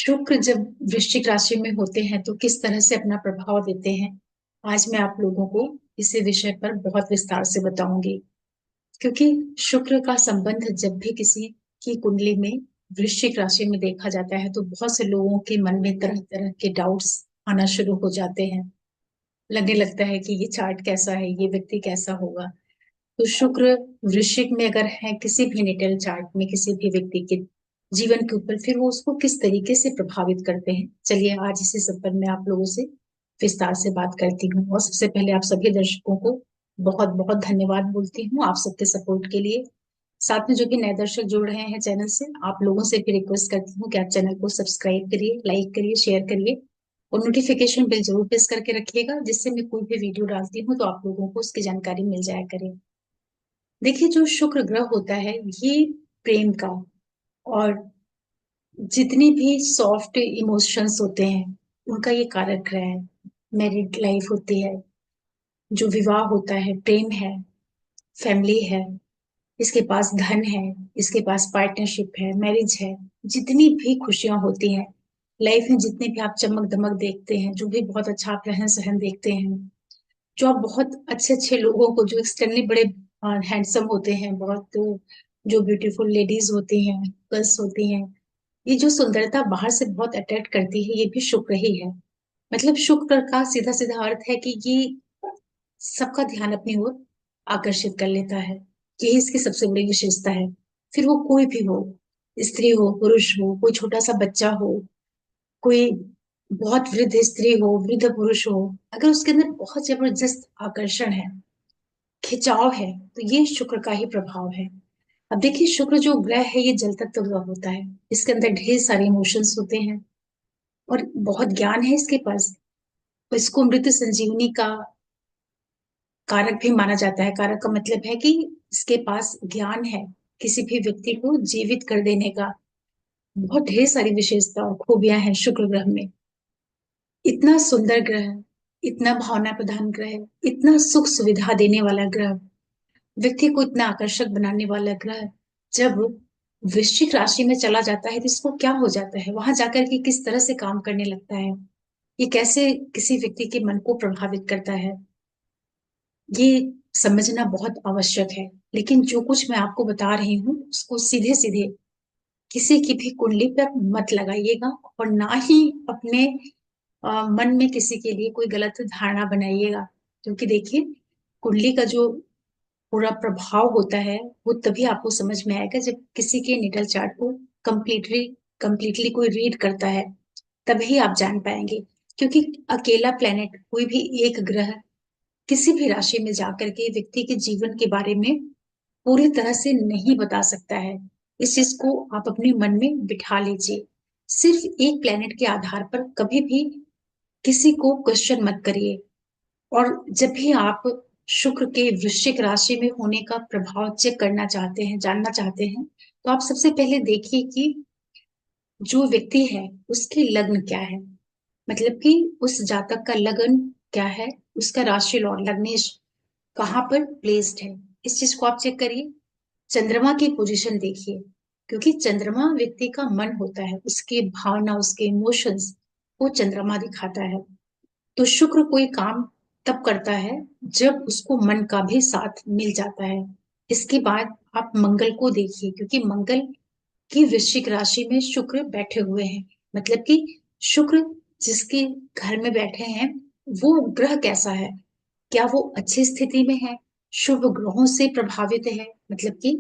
शुक्र जब वृश्चिक राशि में होते हैं तो किस तरह से अपना प्रभाव देते हैं। आज मैं आप लोगों को इसी विषय पर बहुत विस्तार से बताऊंगी, क्योंकि शुक्र का संबंध जब भी किसी की कुंडली में वृश्चिक राशि में देखा जाता है तो बहुत से लोगों के मन में तरह तरह के डाउट्स आना शुरू हो जाते हैं। लगने लगता है कि ये चार्ट कैसा है, ये व्यक्ति कैसा होगा। तो शुक्र वृश्चिक में अगर है किसी भी नेटल चार्ट में किसी भी व्यक्ति के जीवन के ऊपर, फिर वो उसको किस तरीके से प्रभावित करते हैं, चलिए आज इसी संबंध में आप लोगों से विस्तार से बात करती हूँ। और सबसे पहले आप सभी दर्शकों को बहुत बहुत धन्यवाद बोलती हूँ आप सबके सपोर्ट के लिए। साथ में जो भी नए दर्शक जुड़ रहे हैं चैनल से, आप लोगों से भी रिक्वेस्ट करती हूँ कि आप चैनल को सब्सक्राइब करिए, लाइक करिए, शेयर करिए और नोटिफिकेशन बेल जरूर प्रेस करके रखिएगा, जिससे मैं कोई भी वीडियो डालती हूँ तो आप लोगों को उसकी जानकारी मिल जाया करे। देखिए, जो शुक्र ग्रह होता है ये प्रेम का और जितनी भी सॉफ्ट इमोशंस होते हैं उनका ये कारक ग्रह है। मैरिड लाइफ होती है, जो विवाह होता है, प्रेम है, फैमिली है, इसके पास धन है, इसके पास पार्टनरशिप है, मैरिज है। जितनी भी खुशियां होती हैं लाइफ में, जितने भी आप चमक दमक देखते हैं, जो भी बहुत अच्छा आप रहन सहन देखते हैं, जो आप बहुत अच्छे अच्छे लोगों को, जो एक्सटर्नली बड़े हैंडसम होते हैं, बहुत जो ब्यूटीफुल लेडीज होती हैं, गर्ल्स होती हैं, ये जो सुंदरता बाहर से बहुत अट्रैक्ट करती है, ये भी शुक्र ही है। मतलब शुक्र का सीधा सीधा अर्थ है कि ये सबका ध्यान अपनी ओर आकर्षित कर लेता है। यही इसकी सबसे बड़ी विशेषता है। फिर वो कोई भी हो, स्त्री हो, पुरुष हो, कोई छोटा सा बच्चा हो, कोई बहुत वृद्ध स्त्री हो, वृद्ध पुरुष हो, अगर उसके अंदर बहुत जबरदस्त आकर्षण है, खिंचाव है, तो ये शुक्र का ही प्रभाव है। अब देखिए, शुक्र जो ग्रह है ये जल तत्व ग्रह होता है। इसके अंदर ढेर सारे इमोशंस होते हैं और बहुत ज्ञान है इसके पास। तो इसको मृत संजीवनी का कारक भी माना जाता है। कारक का मतलब है कि इसके पास ज्ञान है, किसी भी व्यक्ति को जीवित कर देने का। बहुत ढेर सारी विशेषता और खूबियां हैं शुक्र ग्रह में। इतना सुंदर ग्रह, इतना भावना प्रधान ग्रह, इतना सुख सुविधा देने वाला ग्रह, व्यक्ति को इतना आकर्षक बनाने वाला ग्रह, जब वृश्चिक राशि में चला जाता है तो इसको क्या हो जाता है, वहां जाकर के किस तरह से काम करने लगता है, ये कैसे किसी व्यक्ति के मन को प्रभावित करता है, ये समझना बहुत आवश्यक है। लेकिन जो कुछ मैं आपको बता रही हूँ उसको सीधे सीधे किसी की भी कुंडली पर मत लगाइएगा और ना ही अपने मन में किसी के लिए कोई गलत धारणा बनाइएगा। क्योंकि देखिए, कुंडली का जो पूरा प्रभाव होता है वो तभी आपको समझ में आएगा जब किसी के नेटल चार्ट को कंप्लीटली कंप्लीटली कोई रीड करता है, तभी आप जान पाएंगे। क्योंकि अकेला प्लेनेट, कोई भी एक ग्रह किसी भी राशि में जाकर के व्यक्ति के जीवन के बारे में पूरी तरह से नहीं बता सकता है। इस चीज को आप अपने मन में बिठा लीजिए। सिर्फ एक प्लेनेट के आधार पर कभी भी किसी को क्वेश्चन मत करिए। और जब भी आप शुक्र के वृश्चिक राशि में होने का प्रभाव चेक करना चाहते हैं, जानना चाहते हैं, तो आप सबसे पहले देखिए कि जो व्यक्ति है उसकी लग्न क्या है। मतलब कि उस जातक का लग्न क्या है, उसका राशि लॉर्ड लग्नेश कहाँ पर प्लेस्ड है, इस चीज को आप चेक करिए। चंद्रमा की पोजीशन देखिए, क्योंकि चंद्रमा व्यक्ति का मन होता है, उसकी भावना, उसके इमोशंस, वो चंद्रमा दिखाता है। तो शुक्र कोई काम तब करता है जब उसको मन का भी साथ मिल जाता है। इसके बाद आप मंगल को देखिए, क्योंकि मंगल की वृश्चिक राशि में शुक्र बैठे हुए हैं। मतलब कि शुक्र जिसके घर में बैठे हैं वो ग्रह कैसा है, क्या वो अच्छी स्थिति में है, शुभ ग्रहों से प्रभावित है। मतलब कि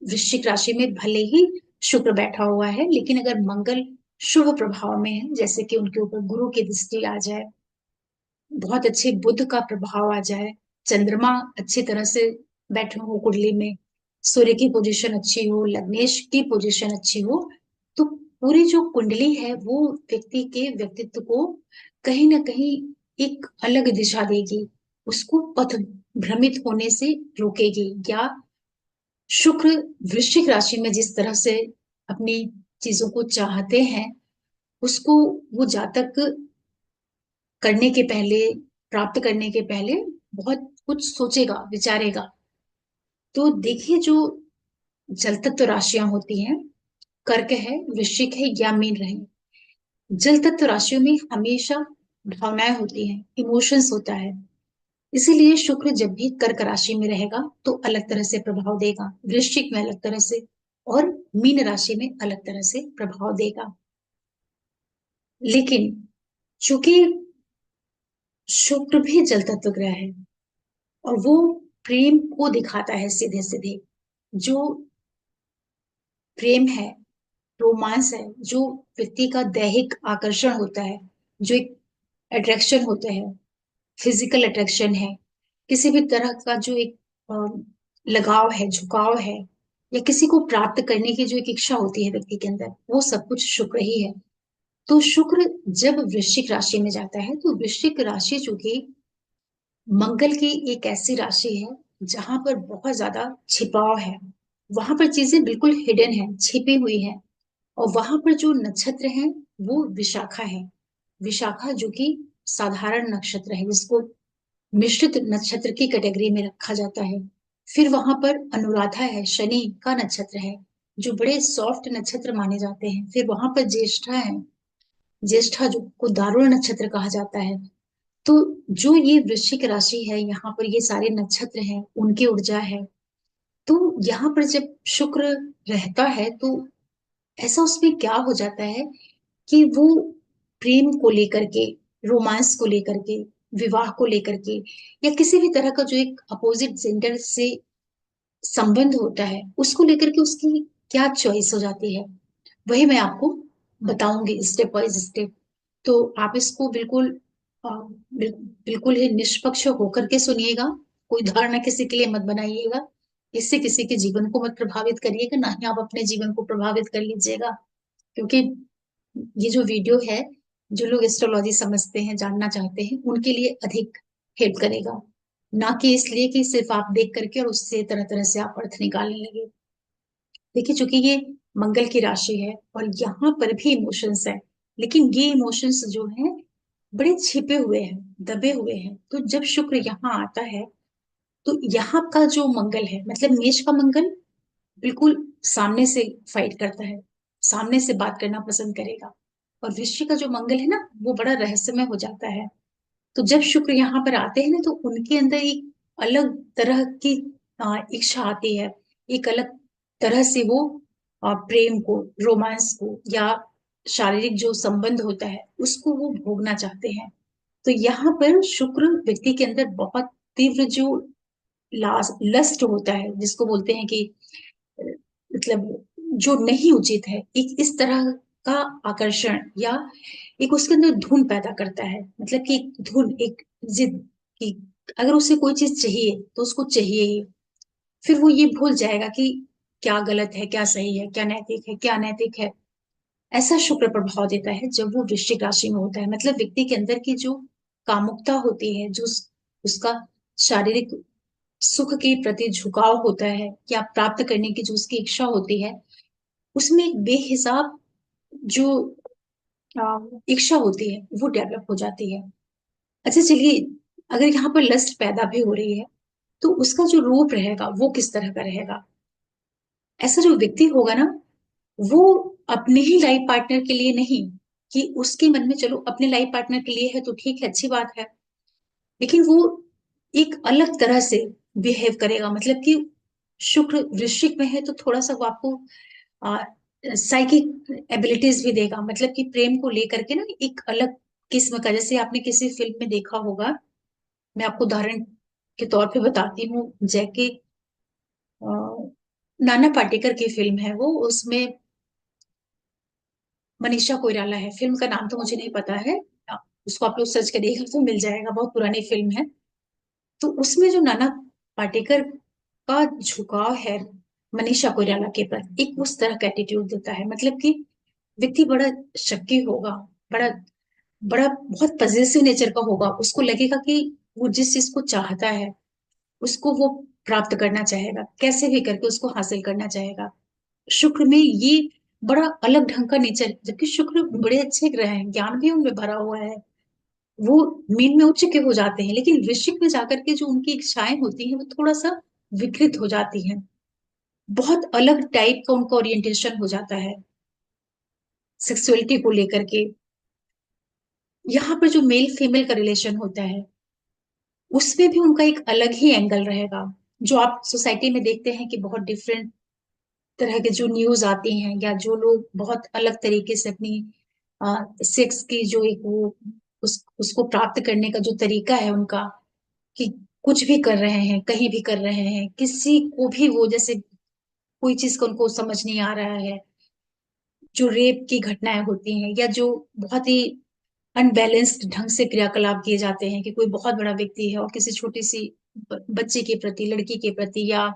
वृश्चिक राशि में भले ही शुक्र बैठा हुआ है, लेकिन अगर मंगल शुभ प्रभाव में है, जैसे कि उनके ऊपर गुरु की दृष्टि आ जाए, बहुत अच्छे बुध का प्रभाव आ जाए, चंद्रमा अच्छी तरह से बैठे हो कुंडली में, सूर्य की पोजीशन अच्छी हो, लग्नेश की पोजीशन अच्छी हो, तो पूरी जो कुंडली है वो व्यक्ति के व्यक्तित्व को कहीं ना कहीं एक अलग दिशा देगी, उसको पथ भ्रमित होने से रोकेगी। या शुक्र वृश्चिक राशि में जिस तरह से अपनी चीजों को चाहते हैं, उसको वो जातक करने के पहले, प्राप्त करने के पहले बहुत कुछ सोचेगा, विचारेगा। तो देखिए, जो जल तत्व राशियां होती हैं, कर्क है, वृश्चिक है या मीन रहे, जल तत्व राशियों में हमेशा भावनाएं होती हैं, इमोशंस होता है। इसीलिए शुक्र जब भी कर्क राशि में रहेगा तो अलग तरह से प्रभाव देगा, वृश्चिक में अलग तरह से, और मीन राशि में अलग तरह से प्रभाव देगा। लेकिन चूंकि शुक्र भी जल तत्व ग्रह है और वो प्रेम को दिखाता है, सीधे सीधे जो प्रेम है, रोमांस है, जो व्यक्ति का दैहिक आकर्षण होता है, जो एक अट्रैक्शन होता है, फिजिकल अट्रैक्शन है, किसी भी तरह का जो एक लगाव है, झुकाव है, या किसी को प्राप्त करने की जो एक इच्छा होती है व्यक्ति के अंदर, वो सब कुछ शुक्र ही है। तो शुक्र जब वृश्चिक राशि में जाता है तो वृश्चिक राशि चूंकि मंगल की एक ऐसी राशि है जहां पर बहुत ज्यादा छिपाव है, वहां पर चीजें बिल्कुल हिडन है, छिपी हुई है। और वहां पर जो नक्षत्र है वो विशाखा है। विशाखा जो कि साधारण नक्षत्र है, जिसको मिश्रित नक्षत्र की कैटेगरी में रखा जाता है। फिर वहां पर अनुराधा है, शनि का नक्षत्र है, जो बड़े सॉफ्ट नक्षत्र माने जाते हैं। फिर वहां पर ज्येष्ठा है, ज्येष्ठा जो को दारुण नक्षत्र कहा जाता है। तो जो ये वृश्चिक राशि है, यहाँ पर ये सारे नक्षत्र हैं, उनकी ऊर्जा है। तो यहाँ पर जब शुक्र रहता है तो ऐसा उसमें क्या हो जाता है कि वो प्रेम को लेकर के, रोमांस को लेकर के, विवाह को लेकर के, या किसी भी तरह का जो एक अपोजिट जेंडर से संबंध होता है उसको लेकर के उसकी क्या चॉइस हो जाती है, वही मैं आपको बताऊंगी स्टेप बाय स्टेप। तो आप इसको बिल्कुल ही निष्पक्ष होकर के सुनिएगा। कोई धारणा किसी के लिए मत बनाइएगा, इससे किसी के जीवन को मत प्रभावित करिएगा, ना ही आप अपने जीवन को प्रभावित कर लीजिएगा। क्योंकि ये जो वीडियो है, जो लोग एस्ट्रोलॉजी समझते हैं, जानना चाहते हैं, उनके लिए अधिक हेल्प करेगा, ना कि इसलिए कि सिर्फ आप देख करके और उससे तरह तरह से आप अर्थ निकालने लगे। देखिए, चूंकि ये मंगल की राशि है और यहाँ पर भी इमोशंस है, लेकिन ये इमोशंस जो है बड़े छिपे हुए हैं, दबे हुए हैं। तो जब शुक्र यहाँ आता है तो यहाँ का जो मंगल है, मतलब मेष का मंगल बिल्कुल सामने से फाइट करता है, सामने से बात करना पसंद करेगा। और वृश्चिक का जो मंगल है ना, वो बड़ा रहस्यमय हो जाता है। तो जब शुक्र यहाँ पर आते हैं ना तो उनके अंदर एक अलग तरह की इच्छा आती है, एक अलग तरह से वो प्रेम को, रोमांस को, या शारीरिक जो संबंध होता है उसको वो भोगना चाहते हैं। तो यहाँ पर शुक्र व्यक्ति के अंदर बहुत तीव्र जो लस्ट होता है, जिसको बोलते हैं कि मतलब जो नहीं उचित है, एक इस तरह का आकर्षण, या एक उसके अंदर धुन पैदा करता है। मतलब कि एक धुन, एक जिद, कि अगर उसे कोई चीज चाहिए तो उसको चाहिए ही। फिर वो ये भूल जाएगा कि क्या गलत है, क्या सही है, क्या नैतिक है, क्या अनैतिक है। ऐसा शुक्र प्रभाव देता है जब वो वृश्चिक राशि में होता है। मतलब व्यक्ति के अंदर की जो कामुकता होती है, जो उसका शारीरिक सुख के प्रति झुकाव होता है, या प्राप्त करने की जो उसकी इच्छा होती है, उसमें एक बेहिसाब जो इच्छा होती है वो डेवलप हो जाती है। अच्छा चलिए, अगर यहाँ पर लस्ट पैदा भी हो रही है तो उसका जो रूप रहेगा वो किस तरह का रहेगा। ऐसा जो व्यक्ति होगा ना, वो अपने ही लाइफ पार्टनर के लिए नहीं, कि उसके मन में चलो अपने लाइफ पार्टनर के लिए है तो ठीक है, अच्छी बात है, लेकिन वो एक अलग तरह से बिहेव करेगा। मतलब कि शुक्र वृश्चिक में है तो थोड़ा सा वो आपको साइकिक एबिलिटीज भी देगा। मतलब कि प्रेम को लेकर के ना एक अलग किस्म का, जैसे आपने किसी फिल्म में देखा होगा, मैं आपको उदाहरण के तौर पे बताती हूँ, जैके नाना पाटेकर की फिल्म है वो, उसमें मनीषा कोइराला है। फिल्म का नाम तो मुझे नहीं पता है, उसको आप लोग सर्च करिएगा तो मिल जाएगा, बहुत पुरानी फिल्म है। तो उसमें जो नाना पाटेकर का झुकाव है मनीषा कोइराला के प्रति, एक उस तरह का एटीट्यूड देता है। मतलब कि व्यक्ति बड़ा शक्की होगा, बड़ा बड़ा बहुत पजेसिव नेचर का होगा। उसको लगेगा कि वो जिस चीज को चाहता है उसको वो प्राप्त करना चाहेगा, कैसे भी करके उसको हासिल करना चाहेगा। शुक्र में ये बड़ा अलग ढंग का नेचर, जबकि शुक्र बड़े अच्छे ग्रह हैं, ज्ञान भी उनमें भरा हुआ है, वो मीन में उच्च के हो जाते हैं, लेकिन वृश्चिक में जाकर के जो उनकी इच्छाएं होती हैं वो थोड़ा सा विकृत हो जाती हैं। बहुत अलग टाइप का उनका ओरिएंटेशन हो जाता है सेक्सुअलिटी को लेकर के। यहाँ पर जो मेल फीमेल का रिलेशन होता है उसमें भी उनका एक अलग ही एंगल रहेगा। जो आप सोसाइटी में देखते हैं कि बहुत डिफरेंट तरह के जो न्यूज आती हैं, या जो लोग बहुत अलग तरीके से अपनी सेक्स की जो एक वो उसको प्राप्त करने का जो तरीका है उनका, कि कुछ भी कर रहे हैं, कहीं भी कर रहे हैं, किसी को भी वो जैसे कोई चीज का उनको समझ नहीं आ रहा है। जो रेप की घटनाएं होती हैं, या जो बहुत ही अनबैलेंस्ड ढंग से क्रियाकलाप किए जाते हैं, कि कोई बहुत बड़ा व्यक्ति है और किसी छोटी सी बच्चे के प्रति, लड़की के प्रति, या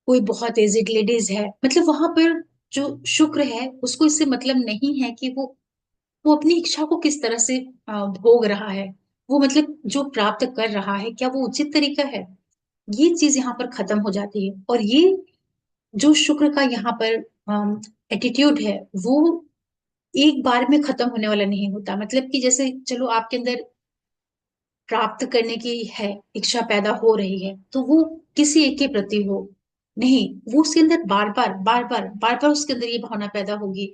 कोई बहुत एजेड लेडीज है, मतलब वहां पर जो शुक्र है उसको इससे मतलब नहीं है कि वो अपनी इच्छा को किस तरह से भोग रहा है। वो मतलब जो प्राप्त कर रहा है क्या वो उचित तरीका है, ये चीज यहाँ पर खत्म हो जाती है। और ये जो शुक्र का यहाँ पर एटीट्यूड है, वो एक बार में खत्म होने वाला नहीं होता। मतलब कि जैसे चलो आपके अंदर प्राप्त करने की है इच्छा पैदा हो रही है, तो वो किसी एक के प्रति हो नहीं, वो उसके अंदर बार बार बार बार बार बार उसके अंदर ये भावना पैदा होगी।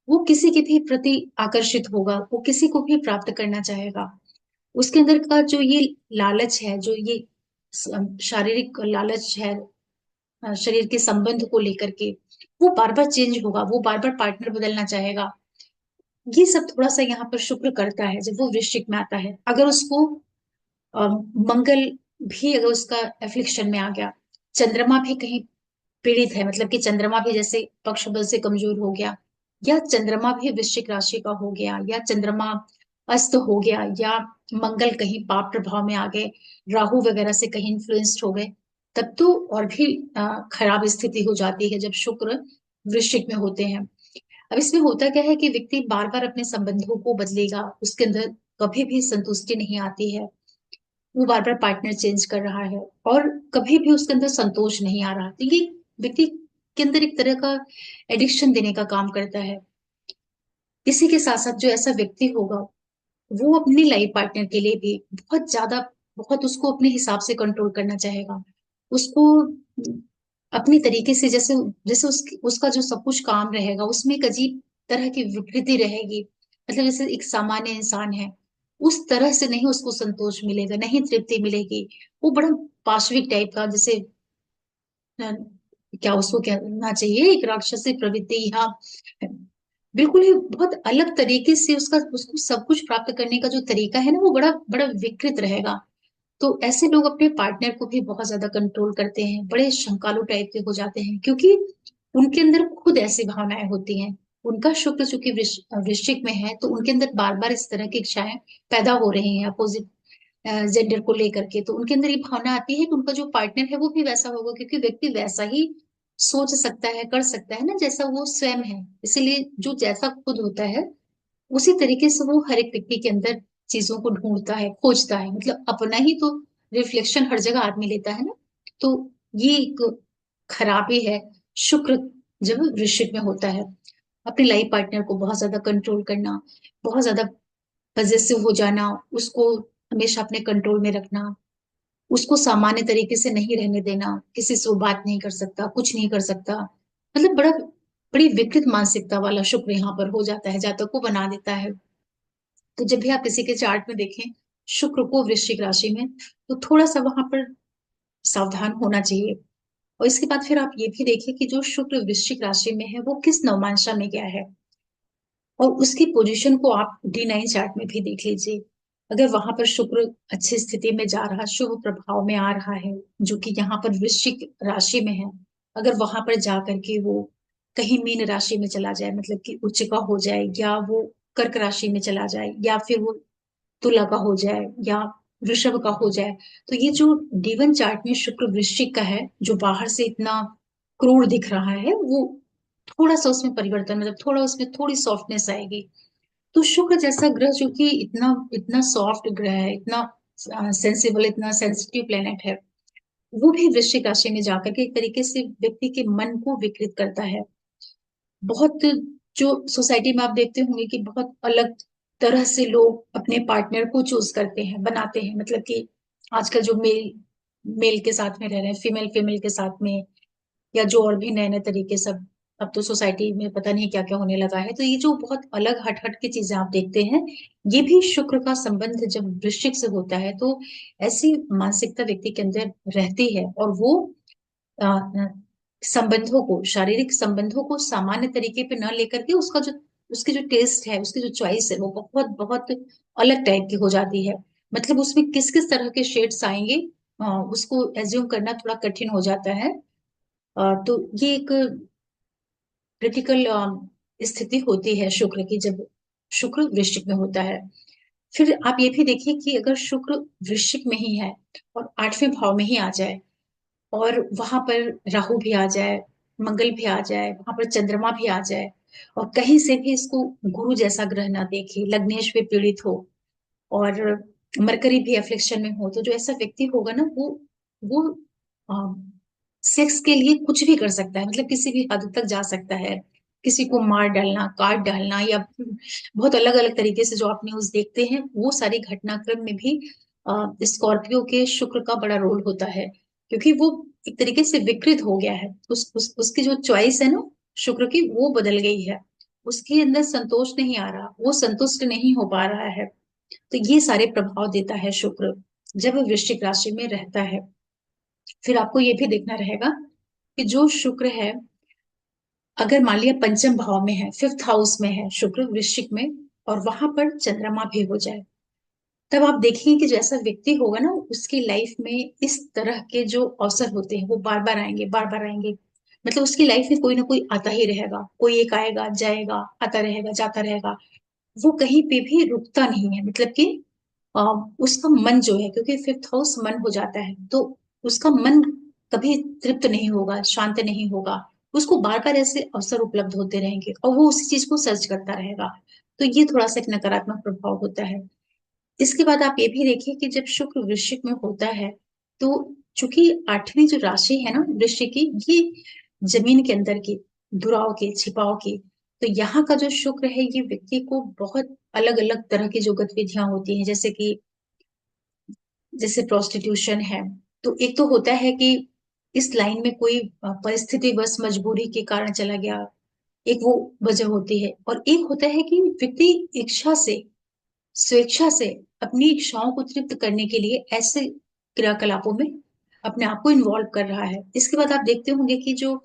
वो किसी के भी प्रति आकर्षित होगा, वो किसी को भी प्राप्त करना चाहेगा। उसके अंदर का जो ये लालच है, जो ये शारीरिक लालच है, शरीर के संबंध को लेकर के, वो बार बार चेंज होगा, वो बार बार पार्टनर बदलना चाहेगा। ये सब थोड़ा सा यहाँ पर शुक्र करता है जब वो वृश्चिक में आता है। अगर उसको मंगल भी अगर उसका एफ्लिक्शन में आ गया, चंद्रमा भी कहीं पीड़ित है, मतलब कि चंद्रमा भी जैसे पक्ष बल से कमजोर हो गया, या चंद्रमा भी वृश्चिक राशि का हो गया, या चंद्रमा अस्त हो गया, या मंगल कहीं पाप प्रभाव में आ गए, राहु वगैरह से कहीं इन्फ्लुएंस्ड हो गए, तब तो और भी खराब स्थिति हो जाती है जब शुक्र वृश्चिक में होते हैं। अब इसमें होता क्या है कि व्यक्ति बार बार अपने संबंधों को बदलेगा, उसके अंदर कभी भी संतुष्टि नहीं आती है, वो बार बार पार्टनर चेंज कर रहा है, और कभी भी उसके अंदर संतोष नहीं आ रहा। तो ये व्यक्ति के अंदर एक तरह का एडिक्शन देने का काम करता है। इसी के साथ साथ जो ऐसा व्यक्ति होगा, वो अपनी लाइफ पार्टनर के लिए भी बहुत ज्यादा, बहुत उसको अपने हिसाब से कंट्रोल करना चाहेगा। उसको अपनी तरीके से, जैसे जैसे उसका जो सब कुछ काम रहेगा उसमें एक अजीब तरह की विकृति रहेगी। मतलब जैसे एक सामान्य इंसान है, उस तरह से नहीं उसको संतोष मिलेगा, नहीं तृप्ति मिलेगी। वो बड़ा पाशविक टाइप का, जैसे अ, क्या उसको कहना चाहिए, एक राक्षसी प्रवृत्ति, या बिल्कुल ही बहुत अलग तरीके से उसका, उसको सब कुछ प्राप्त करने का जो तरीका है ना, वो बड़ा बड़ा विकृत रहेगा। तो ऐसे लोग अपने पार्टनर को भी बहुत ज्यादा कंट्रोल करते हैं, बड़े शंकालु टाइप के हो जाते हैं, क्योंकि उनके अंदर खुद ऐसी भावनाएं होती हैं। उनका शुक्र चूंकि वृश्चिक में है, तो उनके अंदर बार बार इस तरह की इच्छाएं पैदा हो रही हैं अपोजिट जेंडर को लेकर के। तो उनके अंदर ये भावना आती है कि उनका जो पार्टनर है वो भी वैसा होगा, क्योंकि व्यक्ति वैसा ही सोच सकता है, कर सकता है ना, जैसा वो स्वयं है। इसीलिए जो जैसा खुद होता है उसी तरीके से वो हर एक व्यक्ति के अंदर चीजों को ढूंढता है, खोजता है। मतलब अपना ही तो रिफ्लेक्शन हर जगह आदमी लेता है ना। तो ये एक खराबी है शुक्र जब वृश्चिक में होता है। अपने लाइफ पार्टनर को बहुत ज्यादा कंट्रोल करना, बहुत ज्यादा पजेसिव हो जाना, उसको हमेशा अपने कंट्रोल में रखना, उसको सामान्य तरीके से नहीं रहने देना, किसी से वो बात नहीं कर सकता, कुछ नहीं कर सकता। मतलब बड़ी विकृत मानसिकता वाला शुक्र यहाँ पर हो जाता है, जातक को बना देता है। तो जब भी आप किसी के चार्ट में देखें शुक्र को वृश्चिक राशि में, तो थोड़ा सा वहां पर सावधान होना चाहिए। और इसके बाद फिर आप ये भी देखिए कि जो शुक्र वृश्चिक राशि में है वो किस नवमांशा में गया है, और उसकी पोजीशन को आप D9 चार्ट में भी देख लीजिए। अगर वहां पर शुक्र अच्छी स्थिति में जा रहा, शुभ प्रभाव में आ रहा है, जो कि यहाँ पर वृश्चिक राशि में है, अगर वहां पर जा करके वो कहीं मीन राशि में चला जाए, मतलब कि उच्च का हो जाए, या वो कर्क राशि में चला जाए, या फिर वो तुला का हो जाए, या वृषभ का हो जाए, तो ये जो D1 चार्ट में शुक्र वृश्चिक का है, जो बाहर से इतना क्रूर दिख रहा है, वो थोड़ा सा उसमें परिवर्तन, मतलब थोड़ा उसमें थोड़ी सॉफ्टनेस आएगी। तो शुक्र जैसा ग्रह जो कि इतना इतना सॉफ्ट ग्रह है, इतना सेंसिबल, इतना सेंसिटिव प्लेनेट है, वो भी वृश्चिक राशि में जाकर के एक तरीके से व्यक्ति के मन को विकृत करता है। बहुत, जो सोसाइटी में आप देखते होंगे कि बहुत अलग तरह से लोग अपने पार्टनर को चूज करते हैं, बनाते हैं। मतलब कि आजकल जो मेल मेल के साथ में रह रहे हैं, फीमेल फीमेल के साथ में, या जो और भी नए नए तरीके सब अब तो सोसाइटी में पता नहीं क्या क्या होने लगा है। तो ये जो बहुत अलग हट हट की चीजें आप देखते हैं, ये भी शुक्र का संबंध जब वृश्चिक से होता है तो ऐसी मानसिकता व्यक्ति के अंदर रहती है, और वो अ, अ, संबंधों को, शारीरिक संबंधों को सामान्य तरीके पे न लेकर के उसका जो, उसकी जो टेस्ट है, उसकी जो चॉइस है, वो बहुत बहुत अलग टाइप की हो जाती है। मतलब उसमें किस किस तरह के शेड्स आएंगे, उसको एज्यूम करना थोड़ा कठिन हो जाता है। तो ये एक क्रिटिकल स्थिति होती है शुक्र की, जब शुक्र वृश्चिक में होता है। फिर आप ये भी देखिए कि अगर शुक्र वृश्चिक में ही है और 8वें भाव में ही आ जाए, और वहां पर राहु भी आ जाए, मंगल भी आ जाए, वहां पर चंद्रमा भी आ जाए, और कहीं से भी इसको गुरु जैसा ग्रह ना देखे, लग्नेश भी पीड़ित हो, और मरकरी भी अफ्लिक्शन में हो, तो जो ऐसा व्यक्ति होगा ना, वो सेक्स के लिए कुछ भी कर सकता है, मतलब किसी भी हद तक जा सकता है। किसी को मार डालना, काट डालना, या बहुत अलग अलग तरीके से जो आप न्यूज देखते हैं, वो सारी घटनाक्रम में भी स्कॉर्पियो के शुक्र का बड़ा रोल होता है। क्योंकि वो एक तरीके से विकृत हो गया है, उसकी जो चॉइस है ना शुक्र की, वो बदल गई है। उसके अंदर संतोष नहीं आ रहा, वो संतुष्ट नहीं हो पा रहा है। तो ये सारे प्रभाव देता है शुक्र जब वृश्चिक राशि में रहता है। फिर आपको ये भी देखना रहेगा कि जो शुक्र है, अगर मान लिया पंचम भाव में है, 5th हाउस में है शुक्र वृश्चिक में, और वहां पर चंद्रमा भी हो जाए, तब आप देखिए कि जैसा व्यक्ति होगा ना, उसकी लाइफ में इस तरह के जो अवसर होते हैं वो बार बार आएंगे, बार बार आएंगे। मतलब उसकी लाइफ में कोई ना कोई आता ही रहेगा, कोई एक आएगा जाएगा, आता रहेगा जाता रहेगा। वो कहीं पे भी रुकता नहीं है। मतलब कि अ, उसका मन जो है, क्योंकि 5th हाउस मन हो जाता है, तो उसका मन कभी तृप्त नहीं होगा, शांत नहीं होगा। उसको बार बार ऐसे अवसर उपलब्ध होते रहेंगे और वो उसी चीज को सर्च करता रहेगा। तो ये थोड़ा सा एक नकारात्मक प्रभाव होता है। इसके बाद आप ये भी देखिए कि जब शुक्र वृश्चिक में होता है, तो चूंकि 8वीं जो राशि है ना वृश्चिक की, ये जमीन के अंदर की, दुराव की, छिपाव की। तो यहाँ का जो शुक्र है, ये व्यक्ति को बहुत अलग अलग तरह की जो गतिविधियां होती हैं, जैसे कि जैसे प्रोस्टिट्यूशन है। तो एक तो होता है कि इस लाइन में कोई परिस्थिति बस मजबूरी के कारण चला गया, एक वो वजह होती है। और एक होता है कि व्यक्ति इच्छा से, स्वेच्छा से अपनी इच्छाओं को तृप्त करने के लिए ऐसे क्रियाकलापों में अपने आप को इन्वॉल्व कर रहा है। इसके बाद आप देखते होंगे कि जो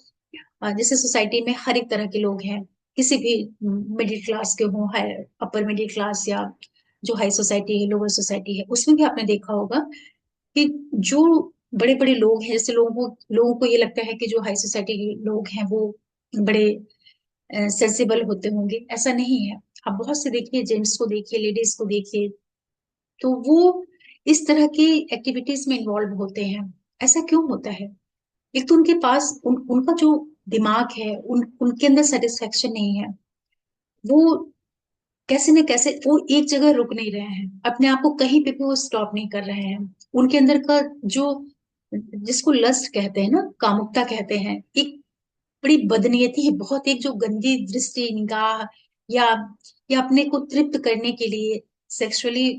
जैसे सोसाइटी में हर एक तरह के लोग हैं, किसी भी मिडिल क्लास के हों, हाई अपर मिडिल क्लास, या जो हाई सोसाइटी है, लोअर सोसाइटी है, उसमें भी आपने देखा होगा कि जो बड़े बड़े लोग हैं, जैसे लोगों को ये लगता है कि जो हाई सोसाइटी के लोग हैं वो बड़े सेंसिबल होते होंगे। ऐसा नहीं है। आप बहुत से देखिए, जेंट्स को देखिए, लेडीज को देखिए, तो वो इस तरह की एक्टिविटीज में इन्वॉल्व होते हैं। ऐसा क्यों होता है? एक तो उनके पास उनका जो दिमाग है, उनके अंदर सेटिस्फेक्शन नहीं है। वो कैसे न कैसे वो एक जगह रुक नहीं रहे हैं, अपने आप को कहीं पे भी वो स्टॉप नहीं कर रहे हैं। उनके अंदर का जो, जिसको लस्ट कहते हैं ना, कामुकता कहते हैं, एक बड़ी बदनीयती है बहुत, एक जो गंदी दृष्टि, निगाह, या या अपने को तृप्त करने के लिए सेक्सुअली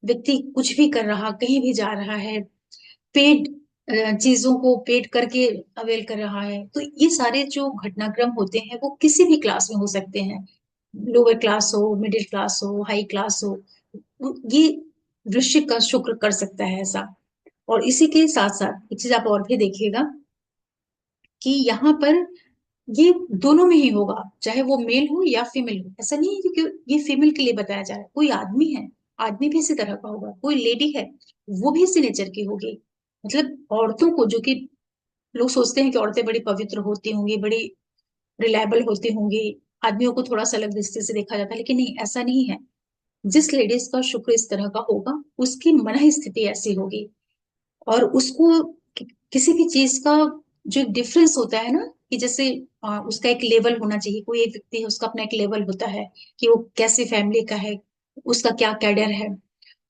व्यक्ति कुछ भी कर रहा, कहीं भी जा रहा है, पेड चीजों को पेड करके अवेल कर रहा है। तो ये सारे जो घटनाक्रम होते हैं वो किसी भी क्लास में हो सकते हैं, लोअर क्लास हो, मिडिल क्लास हो, हाई क्लास हो। ये वृश्चिक का शुक्र कर सकता है ऐसा। और इसी के साथ साथ एक चीज आप और भी देखिएगा कि यहाँ पर ये दोनों में ही होगा, चाहे वो मेल हो या फीमेल हो। ऐसा नहीं है कि ये फीमेल के लिए बताया जा रहा है। कोई आदमी है, आदमी भी इसी तरह का होगा। कोई लेडी है, वो भी इसी नेचर की होगी। मतलब औरतों को, जो कि लोग सोचते हैं कि औरतें बड़ी पवित्र होती होंगी, बड़ी रिलायबल होती होंगी, आदमियों को थोड़ा सा अलग दृष्टि से देखा जाता है, लेकिन नहीं, ऐसा नहीं है। जिस लेडीज का शुक्र इस तरह का होगा, उसकी मन स्थिति ऐसी होगी, और उसको किसी भी चीज का जो डिफरेंस होता है ना, कि जैसे उसका एक लेवल होना चाहिए। कोई एक व्यक्ति है, उसका अपना एक लेवल होता है कि वो कैसे फैमिली का है, उसका क्या कैडर है।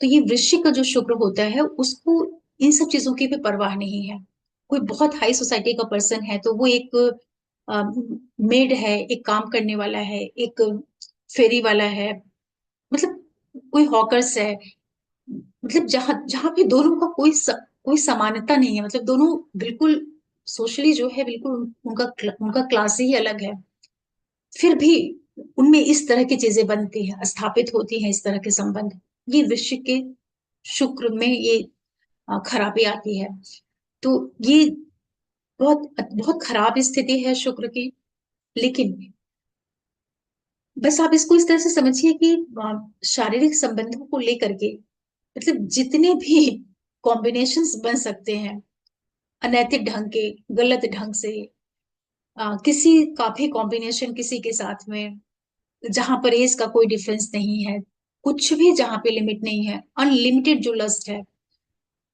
तो ये वृश्चिक का जो शुक्र होता है, उसको इन सब चीजों की भी परवाह नहीं है। कोई बहुत हाई सोसाइटी का पर्सन है, तो वो एक मेड है, एक काम करने वाला है, एक फेरी वाला है, मतलब कोई हॉकर्स है। मतलब जहां जहां पे दोनों का कोई समानता नहीं है, मतलब दोनों बिल्कुल सोशली जो है, बिल्कुल उनका उनका क्लास ही अलग है। फिर भी उनमें इस तरह की चीजें बनती हैं, स्थापित होती हैं इस तरह के संबंध। ये वृश्चिक के शुक्र में ये खराबी आती है। तो ये बहुत बहुत खराब स्थिति है शुक्र की। लेकिन बस आप इसको इस तरह से समझिए कि शारीरिक संबंधों को लेकर के मतलब जितने भी कॉम्बिनेशंस बन सकते हैं अनैतिक ढंग के, गलत ढंग से, किसी का भी कॉम्बिनेशन किसी के साथ में, जहां पर एज का कोई डिफरेंस नहीं है, कुछ भी जहां पे लिमिट नहीं है, अनलिमिटेड जो लस्ट है,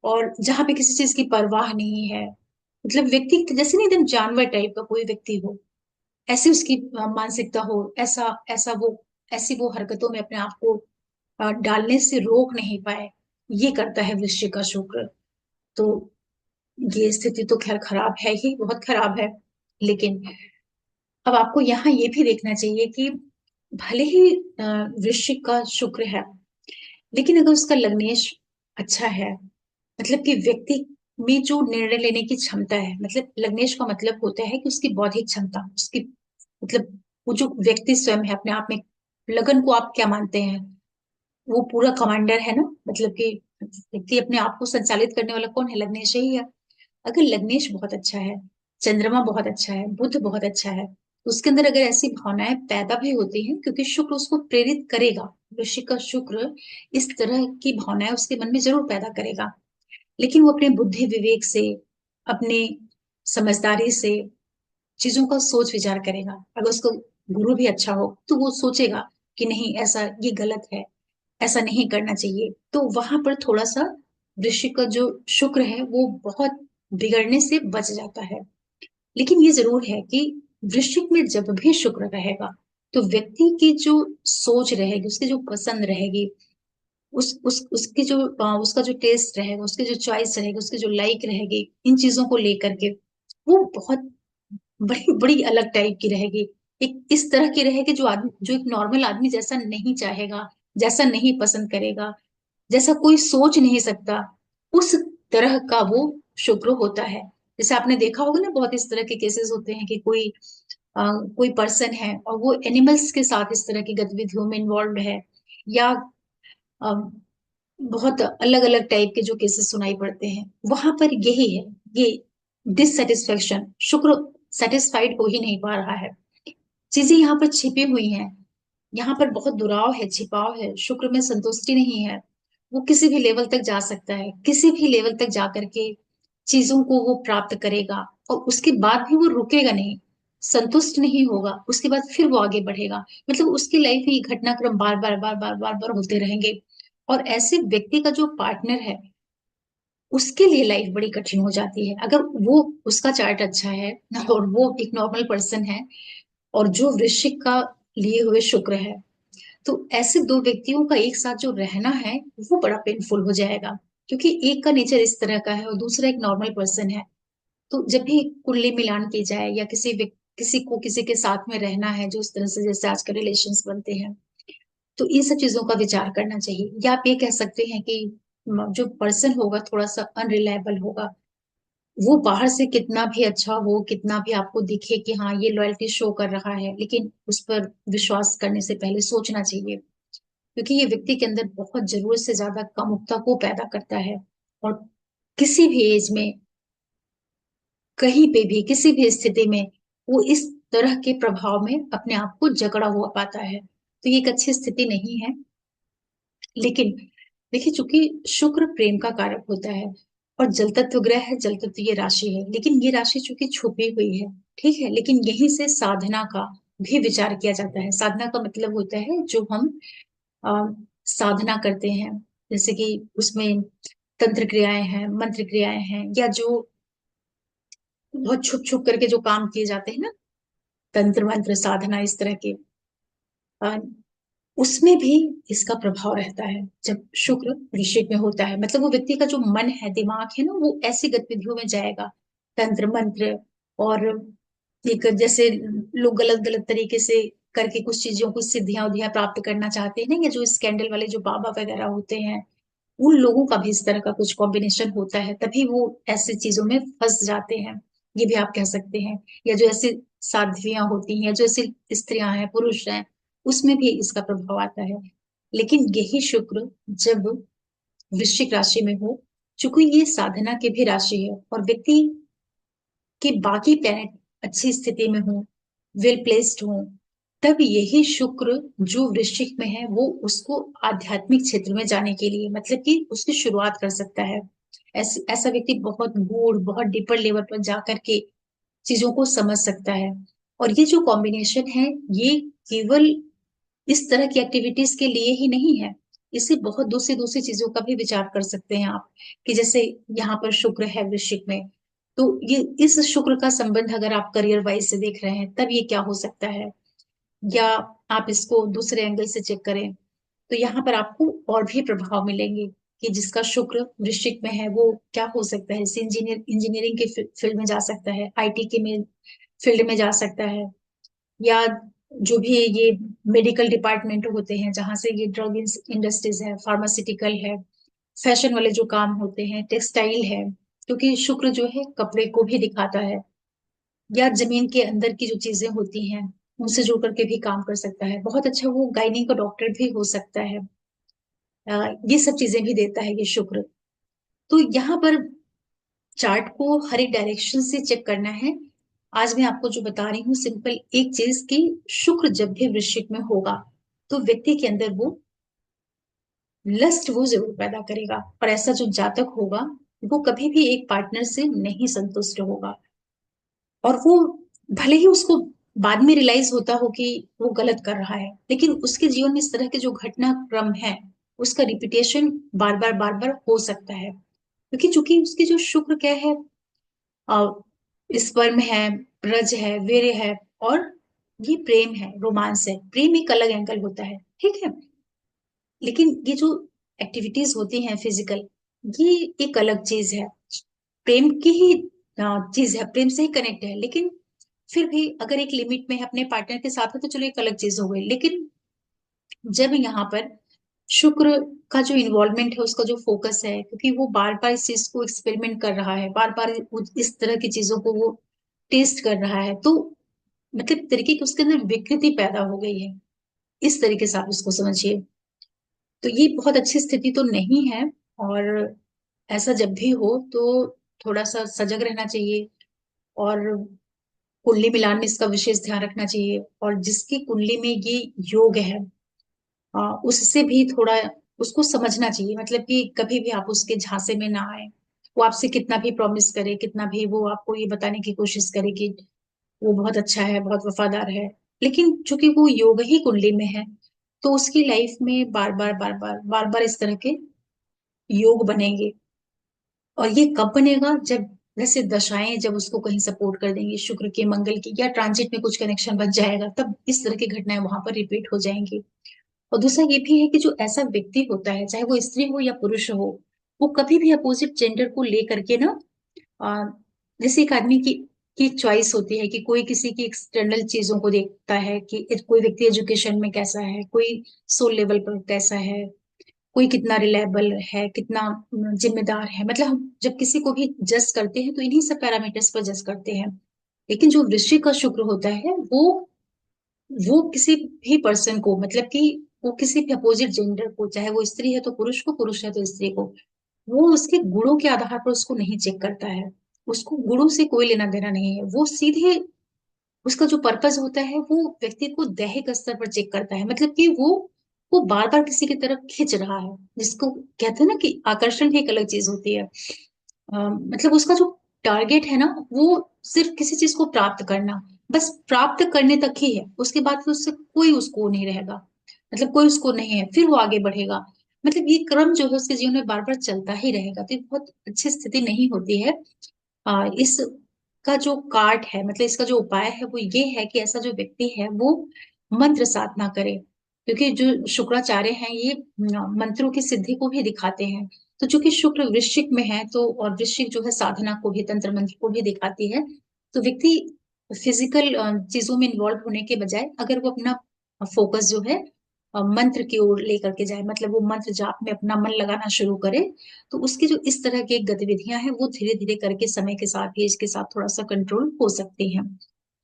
और जहां पे किसी चीज की परवाह नहीं है, मतलब व्यक्ति जैसे नहीं एकदम जानवर टाइप का कोई व्यक्ति हो, ऐसी उसकी मानसिकता हो, ऐसा ऐसा वो ऐसी वो हरकतों में अपने आप को डालने से रोक नहीं पाए, ये करता है वृश्चिक का शुक्र। तो ये स्थिति तो खैर खराब है ही, बहुत खराब है। लेकिन अब आपको यहाँ ये भी देखना चाहिए कि भले ही वृश्चिक का शुक्र है, लेकिन अगर उसका लग्नेश अच्छा है, मतलब कि व्यक्ति में जो निर्णय लेने की क्षमता है, मतलब लग्नेश का मतलब होता है कि उसकी बौद्धिक क्षमता, उसकी मतलब वो जो व्यक्ति स्वयं है अपने आप में, लगन को आप क्या मानते हैं, वो पूरा कमांडर है ना, मतलब कि व्यक्ति अपने आप को संचालित करने वाला कौन है, लग्नेश ही है। अगर लग्नेश बहुत अच्छा है, चंद्रमा बहुत अच्छा है, बुध बहुत अच्छा है, तो उसके अंदर अगर ऐसी भावनाएं पैदा भी होती हैं, क्योंकि शुक्र उसको प्रेरित करेगा, वृश्चिक का शुक्र इस तरह की भावनाएं उसके मन में जरूर पैदा करेगा। लेकिन वो अपने बुद्धि विवेक से, अपने समझदारी से चीजों का सोच विचार करेगा। अगर उसको गुरु भी अच्छा हो तो वो सोचेगा कि नहीं, ऐसा ये गलत है, ऐसा नहीं करना चाहिए। तो वहां पर थोड़ा सा वृश्चिक का जो शुक्र है वो बहुत बिगड़ने से बच जाता है। लेकिन ये जरूर है कि वृश्चिक में जब भी शुक्र रहेगा तो व्यक्ति की जो सोच रहेगी, उसकी जो पसंद रहेगी, उसकी जो उसका जो टेस्ट रहेगा, उसकी जो चॉइस रहेगी, उसकी जो लाइक रहेगी, इन चीजों को लेकर के वो बहुत बड़ी बड़ी अलग टाइप की रहेगी। एक इस तरह की रहेगी जो आदमी, जो एक नॉर्मल आदमी जैसा नहीं चाहेगा, जैसा नहीं पसंद करेगा, जैसा कोई सोच नहीं सकता, उस तरह का वो शुक्र होता है। जैसे आपने देखा होगा ना, बहुत इस तरह के केसेस होते हैं कि कोई पर्सन है और वो एनिमल्स के साथ इस तरह की गतिविधियों में इन्वॉल्व है, या अ, बहुत अलग अलग टाइप के जो केसेस सुनाई पड़ते हैं, वहां पर यही है, ये डिससेटिस्फेक्शन, शुक्र सेटिस्फाइड हो ही नहीं पा रहा है, चीजें यहाँ पर छिपी हुई हैं, यहाँ पर बहुत दुराव है, छिपाव है, शुक्र में संतुष्टि नहीं है। वो किसी भी लेवल तक जा सकता है, किसी भी लेवल तक जा करके चीजों को वो प्राप्त करेगा, और उसके बाद भी वो रुकेगा नहीं, संतुष्ट नहीं होगा, उसके बाद फिर वो आगे बढ़ेगा। मतलब उसकी लाइफ में ये घटनाक्रम बार बार बार बार बार बार होते रहेंगे। और ऐसे व्यक्ति का जो पार्टनर है, उसके लिए लाइफ बड़ी कठिन हो जाती है, अगर वो, उसका चार्ट अच्छा है और वो एक नॉर्मल पर्सन है, और जो वृश्चिक का लिए हुए शुक्र है, तो ऐसे दो व्यक्तियों का एक साथ जो रहना है वो बड़ा पेनफुल हो जाएगा। क्योंकि एक का नेचर इस तरह का है और दूसरा एक नॉर्मल पर्सन है। तो जब भी कुंडली मिलान की जाए, या किसी को किसी के साथ में रहना है, जो इस तरह से जैसे आजकल रिलेशंस बनते हैं, तो इन सब चीजों का विचार करना चाहिए। या आप ये कह सकते हैं कि जो पर्सन होगा थोड़ा सा अनरिलायबल होगा। वो बाहर से कितना भी अच्छा हो, कितना भी आपको दिखे कि हाँ ये लॉयल्टी शो कर रहा है, लेकिन उस पर विश्वास करने से पहले सोचना चाहिए, क्योंकि ये व्यक्ति के अंदर बहुत जरूरत से ज्यादा कामुकता को पैदा करता है। और किसी भी एज में, कहीं पे भी, किसी भी स्थिति में वो इस तरह के प्रभाव में अपने आप को जकड़ा हुआ पाता है। तो ये एक अच्छी स्थिति नहीं है। लेकिन देखिए, चूंकि शुक्र प्रेम का कारक होता है, और जल तत्व ग्रह है, जल तत्व ये राशि है, लेकिन ये राशि चूंकि छुपी हुई है, ठीक है, लेकिन यहीं से साधना का भी विचार किया जाता है। साधना का मतलब होता है जो हम अ, साधना करते हैं, जैसे कि उसमें तंत्र क्रियाएं हैं, मंत्र क्रियाएं हैं, या जो बहुत छुप छुप करके जो काम किए जाते हैं ना, तंत्र मंत्र साधना इस तरह के, अ, उसमें भी इसका प्रभाव रहता है। जब शुक्र वृश्चिक में होता है, मतलब वो व्यक्ति का जो मन है, दिमाग है ना, वो ऐसी गतिविधियों में जाएगा, तंत्र मंत्र, और एक जैसे लोग गलत गलत तरीके से करके कुछ चीजों को सिद्धियां उद्धियां प्राप्त करना चाहते हैं ना, या जो स्कैंडल वाले जो बाबा वगैरह होते हैं, उन लोगों का भी इस तरह का कुछ कॉम्बिनेशन होता है, तभी वो ऐसी चीजों में फंस जाते हैं। ये भी आप कह सकते हैं। या जो ऐसी साध्वियां होती हैं, जो ऐसी स्त्रियां हैं, पुरुष हैं, उसमें भी इसका प्रभाव आता है। लेकिन यही शुक्र जब वृश्चिक राशि में हो, चूंकि ये साधना की भी राशि है और व्यक्ति के बाकी प्लैनेट अच्छी स्थिति में हो, वेल प्लेस्ड हो, तब यही शुक्र जो वृश्चिक में है वो उसको आध्यात्मिक क्षेत्र में जाने के लिए, मतलब कि उसकी शुरुआत कर सकता है। ऐसा व्यक्ति बहुत गूढ़, बहुत डीपर लेवल पर जाकर के चीजों को समझ सकता है। और ये जो कॉम्बिनेशन है, ये केवल इस तरह की एक्टिविटीज के लिए ही नहीं है। इससे बहुत दूसरी दूसरी चीजों का भी विचार कर सकते हैं आप, कि जैसे यहाँ पर शुक्र है वृश्चिक में, तो ये इस शुक्र का संबंध अगर आप करियर वाइज से देख रहे हैं तब ये क्या हो सकता है। या आप इसको दूसरे एंगल से चेक करें तो यहाँ पर आपको और भी प्रभाव मिलेंगे, कि जिसका शुक्र वृश्चिक में है वो क्या हो सकता है। इंजीनियरिंग के फील्ड में जा सकता है, आईटी के में फील्ड में जा सकता है, या जो भी ये मेडिकल डिपार्टमेंट होते हैं जहां से ये ड्रग इंडस्ट्रीज है, फार्मास्यूटिकल है, फैशन वाले जो काम होते हैं, टेक्सटाइल है, क्योंकि शुक्र जो है कपड़े को भी दिखाता है। या जमीन के अंदर की जो चीजें होती हैं उनसे जुड़ करके भी काम कर सकता है। बहुत अच्छा वो गायनी का डॉक्टर भी हो सकता है। ये सब चीजें भी देता है ये शुक्र। तो यहाँ पर चार्ट को हर एक डायरेक्शन से चेक करना है। आज मैं आपको जो बता रही हूँ सिंपल एक चीज, की शुक्र जब भी वृश्चिक में होगा तो व्यक्ति के अंदर वो लस्ट वो जरूर पैदा करेगा। और ऐसा जो जातक होगा वो कभी भी एक पार्टनर से नहीं संतुष्ट होगा। और वो भले ही उसको बाद में रियलाइज होता हो कि वो गलत कर रहा है, लेकिन उसके जीवन में इस तरह के जो घटनाक्रम है उसका रिपीटेशन बार बार हो सकता है। क्योंकि चूंकि उसकी जो शुक्र क्या है, स्पर्म है, रज है, वीर्य है, और ये प्रेम है, रोमांस है। प्रेम एक अलग एंगल होता है, ठीक है, लेकिन ये जो एक्टिविटीज होती हैं फिजिकल, ये एक अलग चीज है। प्रेम की ही चीज है, प्रेम से ही कनेक्ट है, लेकिन फिर भी अगर एक लिमिट में है अपने पार्टनर के साथ है तो चलो एक अलग चीज हो गई। लेकिन जब यहाँ पर शुक्र का जो इन्वॉल्वमेंट है, उसका जो फोकस है, क्योंकि वो बार बार इस चीज को एक्सपेरिमेंट कर रहा है, बार बार इस तरह की चीजों को वो टेस्ट कर रहा है, तो मतलब तरीके की उसके अंदर विकृति पैदा हो गई है। इस तरीके से आप इसको समझिए। तो ये बहुत अच्छी स्थिति तो नहीं है। और ऐसा जब भी हो तो थोड़ा सा सजग रहना चाहिए, और कुंडली मिलान में इसका विशेष ध्यान रखना चाहिए। और जिसकी कुंडली में ये योग है, उससे भी थोड़ा उसको समझना चाहिए। मतलब कि कभी भी आप उसके झांसे में ना आए। वो आपसे कितना भी प्रॉमिस करे, कितना भी वो आपको ये बताने की कोशिश करे कि वो बहुत अच्छा है, बहुत वफादार है, लेकिन चूंकि वो योग ही कुंडली में है, तो उसकी लाइफ में बार बार इस तरह के योग बनेंगे। और ये कब बनेगा, जब जैसे दशाएं जब उसको कहीं सपोर्ट कर देंगी, शुक्र के, मंगल की, या ट्रांजिट में कुछ कनेक्शन बच जाएगा, तब इस तरह की घटनाएं वहां पर रिपीट हो जाएंगी। और दूसरा ये भी है कि जो ऐसा व्यक्ति होता है, चाहे वो स्त्री हो या पुरुष हो, वो कभी भी अपोजिट जेंडर को लेकर के ना, आ, जैसे एक आदमी की चॉइस होती है कि कोई किसी की एक्सटर्नल चीजों को देखता है, कि कोई व्यक्ति एजुकेशन में कैसा है, कोई सोल लेवल पर कैसा है, कोई कितना रिलायबल है, कितना जिम्मेदार है। मतलब हम जब किसी को भी जज करते हैं तो इन्हीं सब पैरामीटर्स पर जज करते हैं। लेकिन जो वृश्चिक का शुक्र होता है वो किसी भी पर्सन को, मतलब कि वो किसी भी अपोजिट जेंडर को, चाहे वो स्त्री है तो पुरुष को, पुरुष है तो स्त्री को, वो उसके गुणों के आधार पर उसको नहीं चेक करता है। उसको गुणों से कोई लेना देना नहीं है। वो सीधे उसका जो पर्पस होता है वो व्यक्ति को दैहिक स्तर पर चेक करता है। मतलब कि वो बार बार किसी की तरफ खिंच रहा है, जिसको कहते हैं ना कि आकर्षण भी एक अलग चीज होती है। मतलब उसका जो टारगेट है ना, वो सिर्फ किसी चीज को प्राप्त करना, बस प्राप्त करने तक ही है। उसके बाद फिर उससे कोई उसको नहीं रहेगा, मतलब कोई उसको नहीं है, फिर वो आगे बढ़ेगा। मतलब ये क्रम जो है उसके जीवन में बार बार चलता ही रहेगा। तो ये बहुत अच्छी स्थिति नहीं होती है। इसका जो काट है, मतलब इसका जो उपाय है वो ये है कि ऐसा जो व्यक्ति है वो मंत्र साधना करे। क्योंकि जो शुक्राचार्य हैं ये मंत्रों की सिद्धि को भी दिखाते हैं। तो चूंकि शुक्र वृश्चिक में है, तो और वृश्चिक जो है साधना को भी, तंत्र मंत्र को भी दिखाती है। तो व्यक्ति फिजिकल चीजों में इन्वॉल्व होने के बजाय अगर वो अपना फोकस जो है मंत्र की ओर लेकर के जाए, मतलब वो मंत्र जाप में अपना मन लगाना शुरू करे, तो उसकी जो इस तरह की गतिविधियां हैं वो धीरे धीरे करके समय के साथ, एज के साथ थोड़ा सा कंट्रोल हो सकती हैं।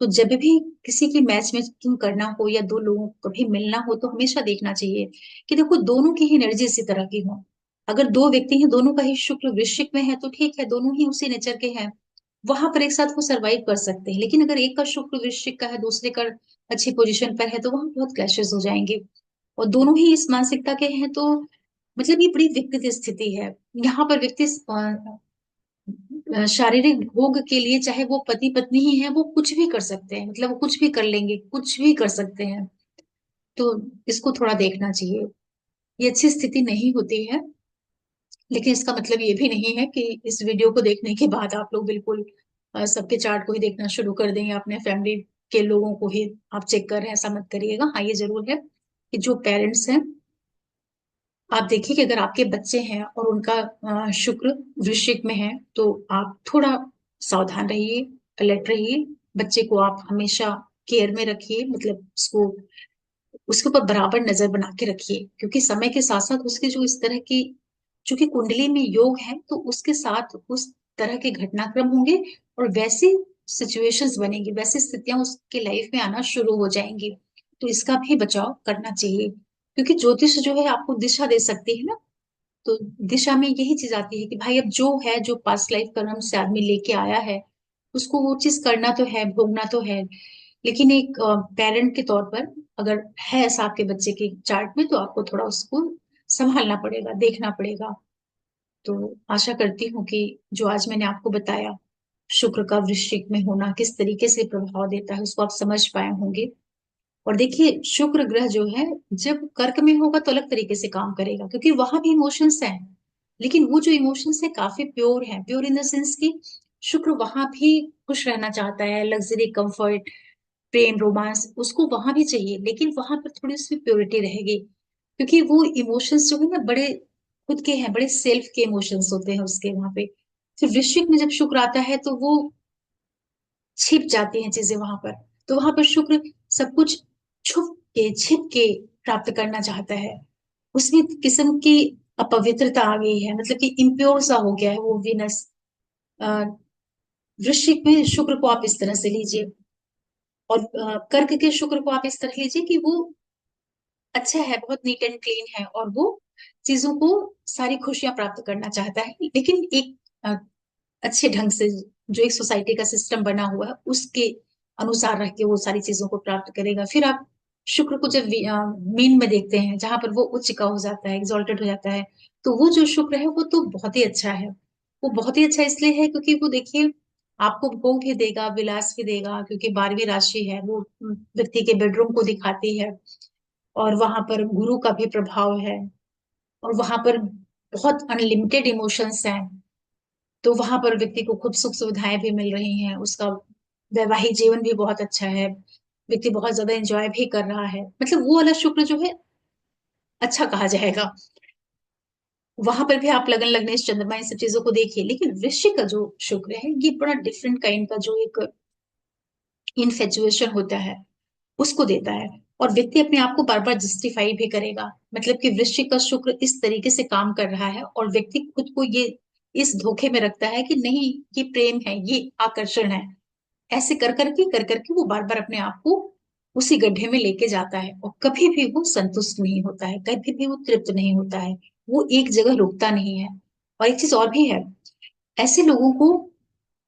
तो जब भी किसी की मैच मैचिंग करना हो या दो लोगों को कभी मिलना हो, तो हमेशा देखना चाहिए कि देखो दोनों की ही एनर्जी इसी तरह की हो। अगर दो व्यक्ति हैं, दोनों का ही शुक्र वृश्चिक में है, तो ठीक है, दोनों ही उसी नेचर के हैं, वहां पर एक साथ वो सरवाइव कर सकते हैं। लेकिन अगर एक का शुक्र वृश्चिक का है, दूसरे का अच्छी पोजीशन पर है, तो वहां बहुत क्लैशेस हो जाएंगे। और दोनों ही इस मानसिकता के हैं, तो मतलब ये बड़ी विकट स्थिति है। यहाँ पर व्यक्ति शारीरिक भोग के लिए, चाहे वो पति पत्नी ही है, वो कुछ भी कर सकते हैं, मतलब वो कुछ भी कर लेंगे, कुछ भी कर सकते हैं। तो इसको थोड़ा देखना चाहिए। ये अच्छी स्थिति नहीं होती है, लेकिन इसका मतलब ये भी नहीं है कि इस वीडियो को देखने के बाद आप लोग बिल्कुल सबके चार्ट को ही देखना शुरू कर दें, या अपने फैमिली के लोगों को ही आप चेक कर रहे हैं, ऐसा मत करिएगा। हाँ, ये जरूर है कि जो पेरेंट्स हैं, आप देखिए कि अगर आपके बच्चे हैं और उनका शुक्र वृश्चिक में है, तो आप थोड़ा सावधान रहिए, अलर्ट रहिए। बच्चे को आप हमेशा केयर में रखिए, मतलब उसको, उसके ऊपर बराबर नजर बना के रखिए, क्योंकि समय के साथ साथ उसके जो इस तरह की, चूंकि कुंडली में योग है, तो उसके साथ उस तरह के घटनाक्रम होंगे, और वैसी सिचुएशंस बनेंगी, वैसी स्थितियां उसके लाइफ में आना शुरू हो जाएंगी। तो इसका भी बचाव करना चाहिए, क्योंकि ज्योतिष जो है आपको दिशा दे सकती है ना। तो दिशा में यही चीज आती है कि भाई अब जो है, जो पास्ट लाइफ कर्म से आदमी लेके आया है, उसको वो चीज करना तो है, भोगना तो है। लेकिन एक पेरेंट के तौर पर, अगर है ऐसा आपके बच्चे के चार्ट में, तो आपको थोड़ा उसको संभालना पड़ेगा, देखना पड़ेगा। तो आशा करती हूँ कि जो आज मैंने आपको बताया, शुक्र का वृश्चिक में होना किस तरीके से प्रभाव देता है, उसको आप समझ पाए होंगे। और देखिए, शुक्र ग्रह जो है, जब कर्क में होगा तो अलग तरीके से काम करेगा, क्योंकि वहां भी इमोशंस हैं। लेकिन वो जो इमोशंस है काफी प्योर है, प्योर इन द सेंस कि शुक्र वहां भी खुश रहना चाहता है, लग्जरी, कंफर्ट, प्रेम, रोमांस उसको वहां भी चाहिए, लेकिन वहां पर थोड़ी सी प्योरिटी रहेगी, क्योंकि वो इमोशंस जो है ना, बड़े खुद के हैं, बड़े सेल्फ के इमोशंस होते हैं उसके वहां पे। फिर वृश्चिक में जब शुक्र आता है, तो वो छिप जाती हैं चीजें वहां पर। तो वहां पर शुक्र सब कुछ छुप के, छिप के प्राप्त करना चाहता है। उसमें किस्म की अपवित्रता आ गई है, मतलब कि इम्प्योर सा हो गया है वो वीनस। अ, वृश्चिक में शुक्र को आप इस तरह से लीजिए, और कर्क के शुक्र को आप इस तरह लीजिए कि वो अच्छा है, बहुत नीट एंड क्लीन है, और वो चीजों को, सारी खुशियां प्राप्त करना चाहता है, लेकिन एक अ, अच्छे ढंग से, जो एक सोसाइटी का सिस्टम बना हुआ है उसके अनुसार रह के वो सारी चीजों को प्राप्त करेगा। फिर आप शुक्र को जब मीन में देखते हैं, जहां पर वो उच्च का हो जाता है, एग्जॉल्टेड हो जाता है, तो वो जो शुक्र है वो तो बहुत ही अच्छा है। वो बहुत ही अच्छा इसलिए है क्योंकि वो देखिए, आपको भोग भी देगा, विलास भी देगा, क्योंकि 12वीं राशि है वो, व्यक्ति के बेडरूम को दिखाती है। और वहां पर गुरु का भी प्रभाव है, और वहां पर बहुत अनलिमिटेड इमोशंस हैं। तो वहां पर व्यक्ति को खूब सुख सुविधाएं भी मिल रही हैं, उसका वैवाहिक जीवन भी बहुत अच्छा है, व्यक्ति बहुत ज्यादा एंजॉय भी कर रहा है, मतलब वो वाला शुक्र जो है अच्छा कहा जाएगा। वहां पर भी आप लगन लगने, चंद्रमा, इन सब चीजों को देखिए। लेकिन वृश्चिक का जो शुक्र है, ये बड़ा डिफरेंट काइंड का, जो एक इनफेचुएशन होता है उसको देता है। और व्यक्ति अपने आप को बार बार जस्टिफाई भी करेगा, मतलब कि वृश्चिक का शुक्र इस तरीके से काम कर रहा है, और व्यक्ति खुद को ये इस धोखे में रखता है कि नहीं, ये प्रेम है, ये आकर्षण है। ऐसे कर करके वो बार बार अपने आप को उसी गड्ढे में लेके जाता है, और कभी भी वो संतुष्ट नहीं होता है, कभी भी वो तृप्त नहीं होता है, वो एक जगह रुकता नहीं है। और एक चीज और भी है, ऐसे लोगों को,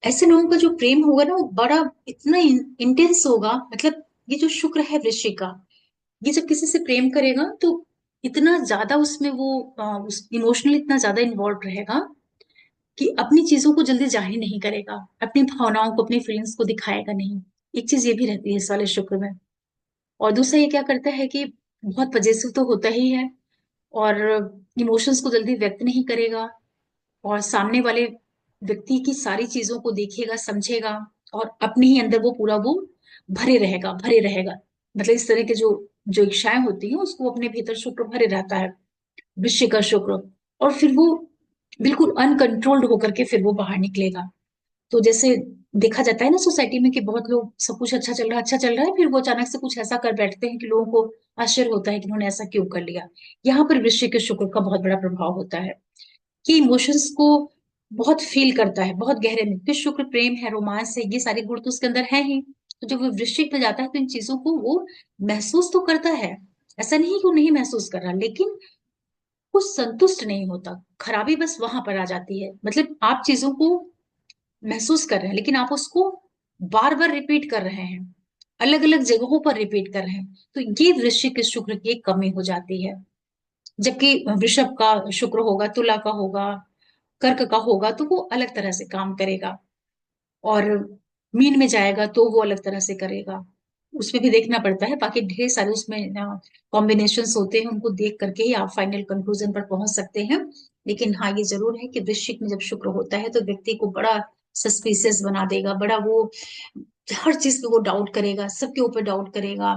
ऐसे लोगों का जो प्रेम होगा ना, वो बड़ा इतना इंटेंस होगा, मतलब ये जो शुक्र है वृश्चिक का, ये जब किसी से प्रेम करेगा, तो इतना ज्यादा उसमें वो उस इमोशनली इतना ज्यादा इन्वॉल्व रहेगा कि अपनी चीजों को जल्दी जाहिर नहीं करेगा, अपनी भावनाओं को, अपनी फीलिंग्स को दिखाएगा नहीं। एक चीज ये भी रहती है इस वाले शुक्र में। और दूसरा ये क्या करता है कि बहुत पजेसिव तो होता ही है, और इमोशंस को जल्दी व्यक्त नहीं करेगा, और सामने वाले व्यक्ति की सारी चीजों को देखेगा, समझेगा, और अपने ही अंदर वो पूरा वो भरे रहेगा, भरे रहेगा। मतलब इस तरह के जो जो इच्छाएं होती हैं, उसको अपने भीतर शुक्र भरे रहता है, वृश्चिक का शुक्र। और फिर वो बिल्कुल अनकंट्रोल्ड होकर के फिर वो बाहर निकलेगा। तो जैसे देखा जाता है ना सोसाइटी में कि बहुत लोग सब कुछ अच्छा चल रहा है, फिर वो अचानक से कुछ ऐसा कर बैठते हैं कि लोगों को आश्चर्य होता है कि उन्होंने ऐसा क्यों कर लिया। यहाँ पर वृश्चिक के शुक्र का बहुत बड़ा प्रभाव होता है कि इमोशंस को बहुत फील करता है, बहुत गहरे में। फिर शुक्र प्रेम है, रोमांस है, ये सारे गुण तो उसके अंदर है ही। तो जब वो वृश्चिक में जाता है तो इन चीजों को वो महसूस तो करता है, ऐसा नहीं कि वो नहीं महसूस कर रहा, लेकिन वो संतुष्ट नहीं होता। खराबी बस वहां पर आ जाती है, मतलब आप चीजों को महसूस कर रहे हैं लेकिन आप उसको बार बार रिपीट कर रहे हैं, अलग अलग जगहों पर रिपीट कर रहे हैं, तो ये वृश्चिक के शुक्र की एक कमी हो जाती है। जबकि वृषभ का शुक्र होगा, तुला का होगा, कर्क का होगा, तो वो अलग तरह से काम करेगा। और मीन में जाएगा तो वो अलग तरह से करेगा। उसमें भी देखना पड़ता है, बाकी ढेर सारे उसमें कॉम्बिनेशंस होते हैं, उनको देख करके ही आप फाइनल कंक्लूजन पर पहुंच सकते हैं। लेकिन हाँ, ये जरूर है कि वृश्चिक में जब शुक्र होता है तो व्यक्ति को बड़ा सस्पिशियस बना देगा, बड़ा वो हर चीज पे वो डाउट करेगा, सबके ऊपर डाउट करेगा,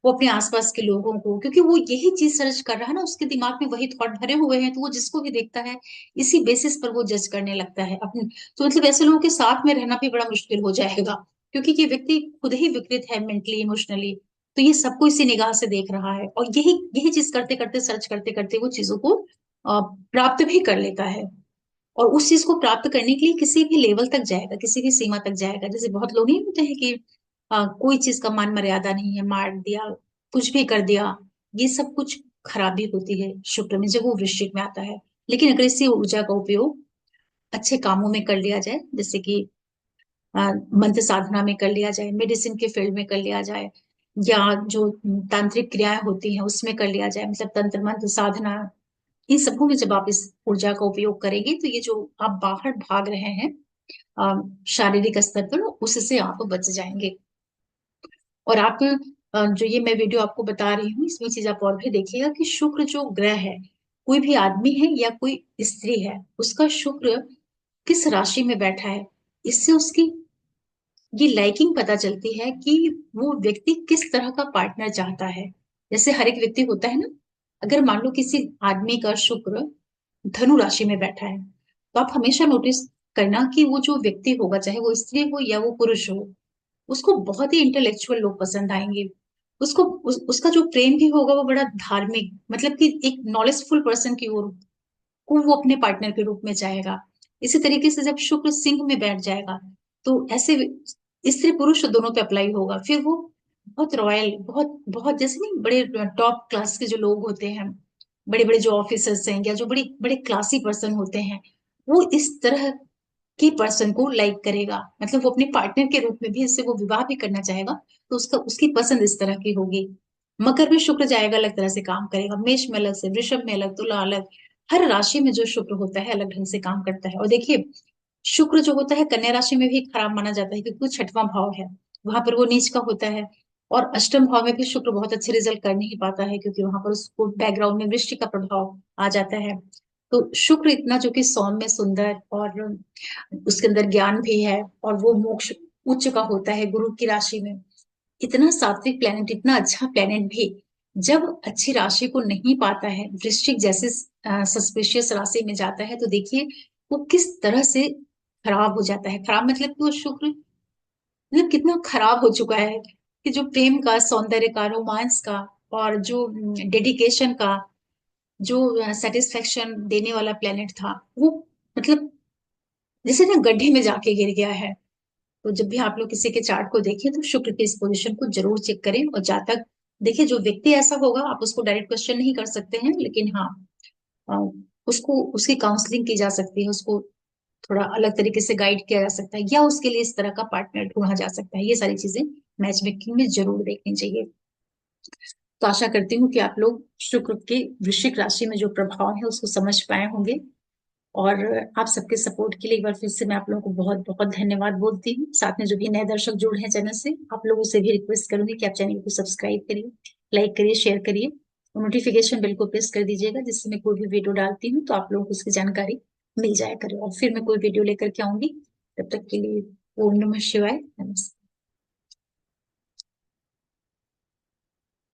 वो अपने आसपास के लोगों को, क्योंकि वो यही चीज सर्च कर रहा है ना, उसके दिमाग में वही थॉट भरे हुए हैं, तो वो जिसको भी देखता है इसी बेसिस पर वो जज करने लगता है अपने। तो मतलब ऐसे लोगों के साथ में रहना भी बड़ा मुश्किल हो जाएगा, क्योंकि ये व्यक्ति खुद ही विकृत है मेंटली इमोशनली। तो ये सबको इसी निगाह से देख रहा है, और यही यही चीज करते करते, सर्च करते करते वो चीजों को प्राप्त भी कर लेता है। और उस चीज को प्राप्त करने के लिए किसी भी लेवल तक जाएगा, किसी भी सीमा तक जाएगा। जैसे बहुत लोग नहीं होते हैं कि कोई चीज का मान मर्यादा नहीं है, मार दिया, कुछ भी कर दिया। ये सब कुछ खराबी होती है शुक्र में जब वो वृश्चिक में आता है। लेकिन अगर इसी ऊर्जा का उपयोग अच्छे कामों में कर लिया जाए, जैसे कि मंत्र साधना में कर लिया जाए, मेडिसिन के फील्ड में कर लिया जाए, या जो तांत्रिक क्रियाएं होती हैं उसमें कर लिया जाए, मतलब तंत्र मंत्र साधना, इन सबों में जब आप इस ऊर्जा का उपयोग करेंगे तो ये जो आप बाहर भाग रहे हैं शारीरिक स्तर पर, उससे आप बच जाएंगे। और आप जो ये मैं वीडियो आपको बता रही हूँ, इसमें चीज आप और भी देखिएगा कि शुक्र जो ग्रह है, कोई भी आदमी है या कोई स्त्री है, उसका शुक्र किस राशि में बैठा है, इससे उसकी ये लाइकिंग पता चलती है कि वो व्यक्ति किस तरह का पार्टनर चाहता है। जैसे हर एक व्यक्ति होता है ना, अगर मान लो किसी आदमी का शुक्र धनु राशि में बैठा है, तो आप हमेशा नोटिस करना कि वो जो व्यक्ति होगा, चाहे वो स्त्री हो या वो पुरुष हो, उसको बहुत ही इंटेलेक्चुअल लोग पसंद आएंगे। उसको उसका जो प्रेम भी होगा वो बड़ा धार्मिक, मतलब कि एक नॉलेजफुल पर्सन की ओर को वो अपने पार्टनर के रूप में चाहेगा। इसी तरीके से जब शुक्र सिंह में बैठ जाएगा, तो ऐसे स्त्री पुरुष दोनों पे अप्लाई होगा। फिर वो बहुत रॉयल, बहुत बहुत जैसे नहीं, बड़े टॉप क्लास के जो लोग होते हैं, बड़े बड़े जो ऑफिसर्स हैं या जो बड़े बड़े क्लासी पर्सन होते हैं, वो इस तरह के पर्सन को लाइक करेगा। मतलब वो अपने पार्टनर के रूप में भी इससे वो विवाह भी करना चाहेगा, तो उसका उसकी पसंद इस तरह की होगी। मकर में शुक्र जाएगा, अलग तरह से काम करेगा, मेष में अलग से, वृषभ में अलग, तुला अलग। हर राशि में जो शुक्र होता है अलग ढंग से काम करता है। और देखिए, शुक्र जो होता है कन्या राशि में भी खराब माना जाता है, क्योंकि वो छठवां भाव है, वहां पर वो नीच का होता है। और अष्टम भाव में भी शुक्र बहुत अच्छे रिजल्ट कर नहीं पाता है, क्योंकि वहां पर उसको बैकग्राउंड में वृश्चिक का प्रभाव आ जाता है। तो शुक्र इतना जो कि सौम्य, सुंदर, और उसके अंदर ज्ञान भी है, और वो मोक्ष उच्च का होता है गुरु की राशि में। इतना सात्विक प्लेनेट, इतना अच्छा प्लेनेट भी जब अच्छी राशि को नहीं पाता है, वृश्चिक जैसे सस्पिशियस राशि में जाता है, तो देखिए वो किस तरह से खराब हो जाता है। खराब मतलब कि वो शुक्र मतलब कितना खराब हो चुका है कि जो प्रेम का, सौंदर्य का, रोमांस का, और जो डेडिकेशन का, जो सेटिस्फेक्शन देने वाला प्लेनेट था, वो मतलब जैसे ना गड्ढे में जाके गिर गया है। तो जब भी आप लोग किसी के चार्ट को देखें तो शुक्र की इस पोजीशन को जरूर चेक करें। और जातक देखिए, जो व्यक्ति ऐसा होगा आप उसको डायरेक्ट क्वेश्चन नहीं कर सकते हैं, लेकिन हाँ, अ, उसको उसकी काउंसलिंग की जा सकती है, उसको थोड़ा अलग तरीके से गाइड किया जा सकता है, या उसके लिए इस तरह का पार्टनर ढूंढा जा सकता है। ये सारी चीजें मैच मेकिंग में जरूर देखनी चाहिए। तो आशा करती हूँ कि आप लोग शुक्र के वृश्चिक राशि में जो प्रभाव है उसको समझ पाए होंगे। और आप सबके सपोर्ट के लिए एक बार फिर से मैं आप लोगों को बहुत बहुत धन्यवाद बोलती हूँ। साथ में जो भी नए दर्शक जुड़ हैं चैनल से, आप लोगों से भी रिक्वेस्ट करूंगी कि आप चैनल को सब्सक्राइब करिए, लाइक करिए, शेयर करिए, और नोटिफिकेशन बेल को प्रेस कर दीजिएगा, जिससे मैं कोई भी वीडियो डालती हूँ तो आप लोगों को उसकी जानकारी मिल जाया करे। और फिर मैं कोई वीडियो लेकर के आऊंगी, तब तक के लिए ओम नमः शिवाय, नमस्ते।